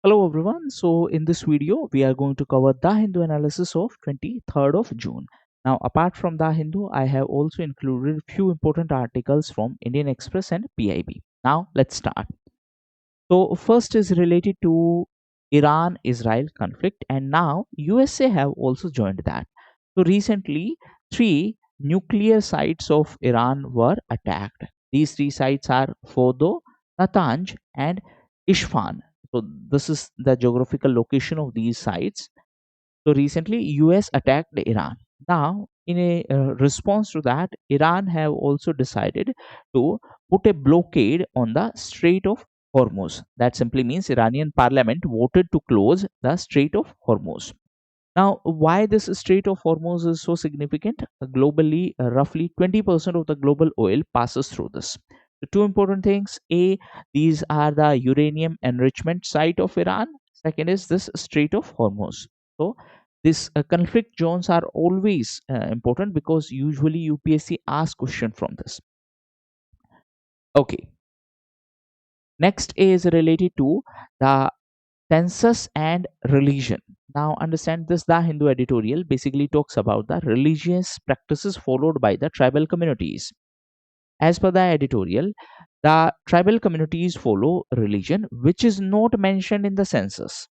Hello everyone. So in this video we are going to cover the Hindu analysis of 23rd of June. Now apart from the Hindu, I have also included few important articles from Indian Express and PIB. Now let's start. So first is related to Iran Israel conflict, and now USA have also joined that. So recently three nuclear sites of Iran were attacked. These three sites are Fordo, Natanz and Isfahan. So this is the geographical location of these sites. So recently US attacked Iran. Now in a response to that, Iran have also decided to put a blockade on the Strait of Hormuz. That simply means Iranian parliament voted to close the Strait of Hormuz. Now, why this Strait of Hormuz is so significant? Globally, roughly 20% of the global oil passes through this. The two important things: A, these are the uranium enrichment site of Iran. Second is this Strait of Hormuz. So, these conflict zones are always important because usually UPSC asks question from this. Okay, next is related to the census and religion. Now understand this, the Hindu editorial basically talks about the religious practices followed by the tribal communities. As per the editorial, the tribal communities follow religion which is not mentioned in the census.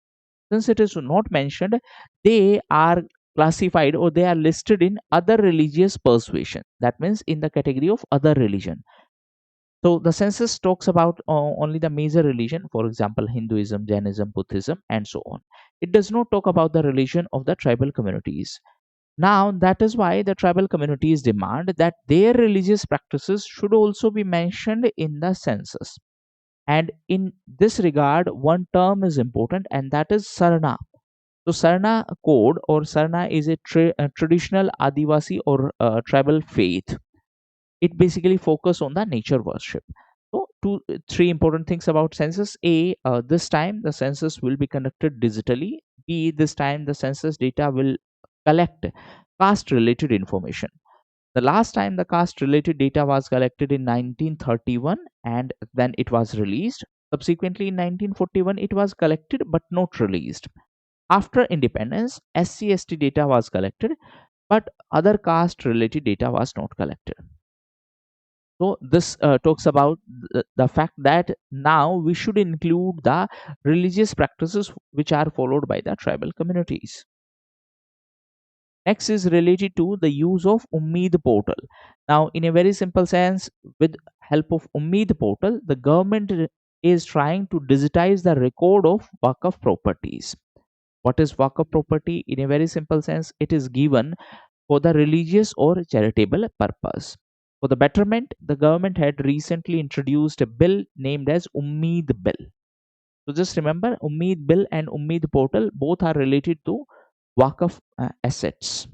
Since it is not mentioned, they are classified or they are listed in other religious persuasion. That means in the category of other religion. So the census talks about only the major religion, for example, Hinduism, Jainism, Buddhism, and so on. It does not talk about the religion of the tribal communities. Now, that is why the tribal communities demand that their religious practices should also be mentioned in the census. And in this regard, one term is important, and that is Sarna. So, Sarna code or Sarna is a traditional Adivasi or tribal faith. It basically focus on the nature worship. So three important things about census: A, this time the census will be conducted digitally. B, this time the census data will collect caste related information. The last time the caste related data was collected in 1931 and then it was released. Subsequently in 1941 it was collected but not released. After independence, SC/ST data was collected but other caste related data was not collected. So this talks about the fact that now we should include the religious practices which are followed by the tribal communities. Next is related to the use of Ummeed portal. Now, in a very simple sense, with help of Ummeed portal, the government is trying to digitize the record of Waqf properties. What is Waqf property? In a very simple sense, it is given for the religious or charitable purpose. For the betterment, the government had recently introduced a bill named as Ummeed Bill. So just remember, Ummeed Bill and Ummeed Portal both are related to Waqf assets.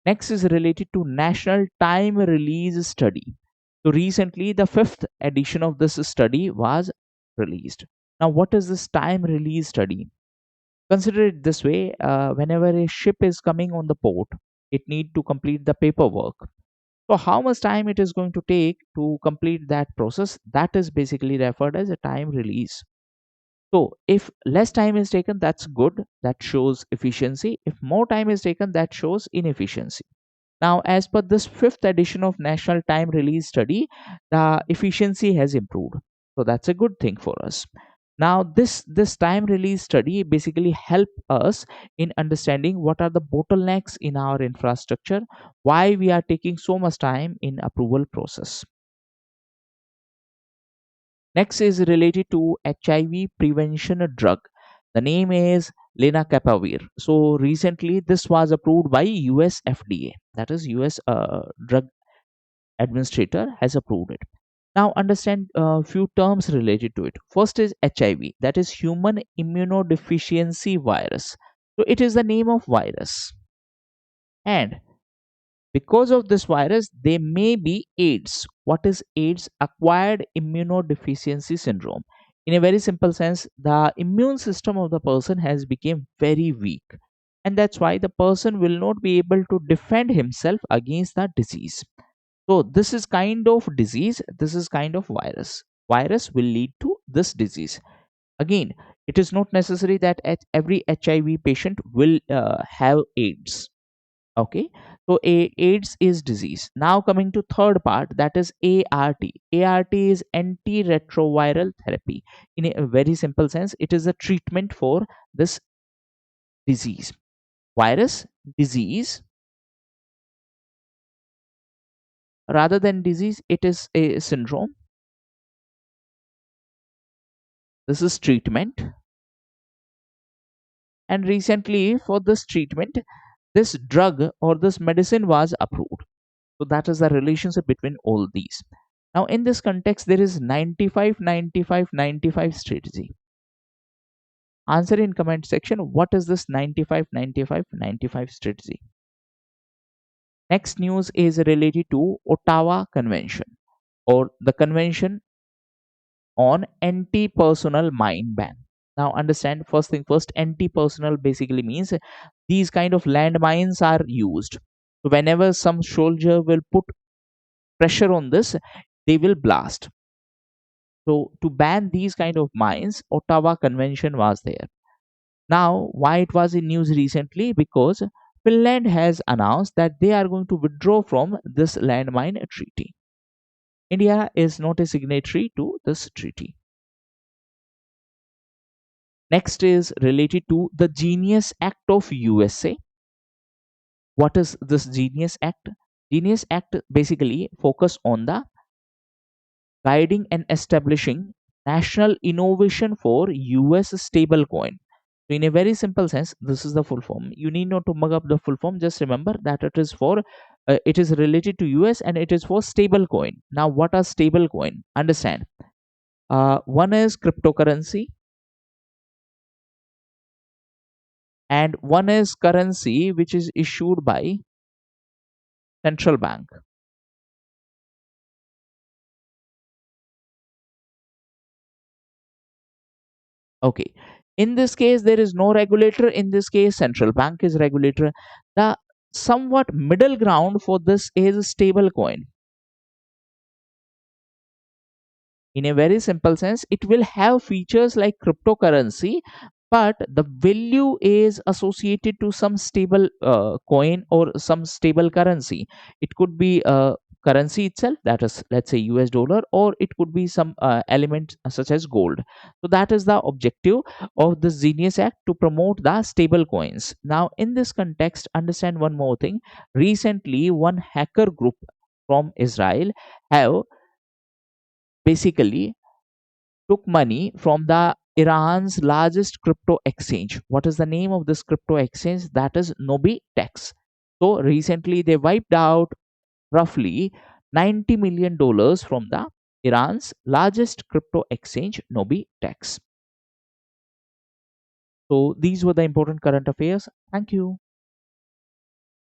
Next is related to National Time Release Study. So recently, the fifth edition of this study was released. Now, what is this time release study? Consider it this way: whenever a ship is coming on the port, it need to complete the paperwork. So how much time it is going to take to complete that process, that is basically referred as a time release. So if less time is taken, that's good, that shows efficiency. If more time is taken, that shows inefficiency. Now, as per this fifth edition of National Time Release Study, the efficiency has improved. So that's a good thing for us. Now, this time release study basically help us in understanding what are the bottlenecks in our infrastructure, why we are taking so much time in approval process. Next is related to HIV prevention drug. The name is lenacapavir. So recently, this was approved by US FDA. That is US Drug Administrator has approved it. Now understand a few terms related to it. First is HIV. That is human immunodeficiency virus. So it is the name of virus. And because of this virus, there may be AIDS. What is AIDS? Acquired immunodeficiency syndrome. In a very simple sense, the immune system of the person has become very weak. And that's why the person will not be able to defend himself against the disease. So this is kind of disease. This is kind of virus. Virus will lead to this disease. Again, it is not necessary that every HIV patient will have AIDS. Okay, so AIDS is disease. Now coming to third part, that is ART. ART is antiretroviral therapy. In a very simple sense, it is a treatment for this disease. Virus, disease, rather than disease, it is a syndrome. This is treatment. And recently, for this treatment, this drug or this medicine was approved. So that is the relationship between all these. Now, in this context, there is 95, 95, 95 strategy. Answer in comment section, what is this 95, 95, 95 strategy? Next news is related to Ottawa Convention, or the Convention on Anti-Personal Mine Ban. Now understand, first thing first, anti-personal basically means these kind of landmines are used. So whenever some soldier will put pressure on this, they will blast. So to ban these kind of mines, Ottawa Convention was there. Now, why it was in news recently? Because Finland has announced that they are going to withdraw from this landmine treaty. India is not a signatory to this treaty. Next is related to the Genius Act of USA. What is this Genius Act? Genius Act basically focus on the guiding and establishing national innovation for US stablecoin. So in a very simple sense, this is the full form. You need not to mug up the full form. Just remember that it is related to US and it is for stablecoin. Now, what are stablecoin? Understand. One is cryptocurrency, and one is currency which is issued by central bank. Okay. In this case, there is no regulator. In this case, central bank is regulator. The somewhat middle ground for this is stable coin. In a very simple sense, it will have features like cryptocurrency, but the value is associated to some stable coin or some stable currency. It could be a currency itself, that is, let's say, US dollar, or it could be some element such as gold. So that is the objective of the Genius Act, to promote the stable coins. Now in this context, understand one more thing. Recently, one hacker group from Israel have basically took money from the Iran's largest crypto exchange. What is the name of this crypto exchange? That is Nobitex. So recently they wiped out roughly $90 million from the Iran's largest crypto exchange, Nobitex. So these were the important current affairs. Thank you.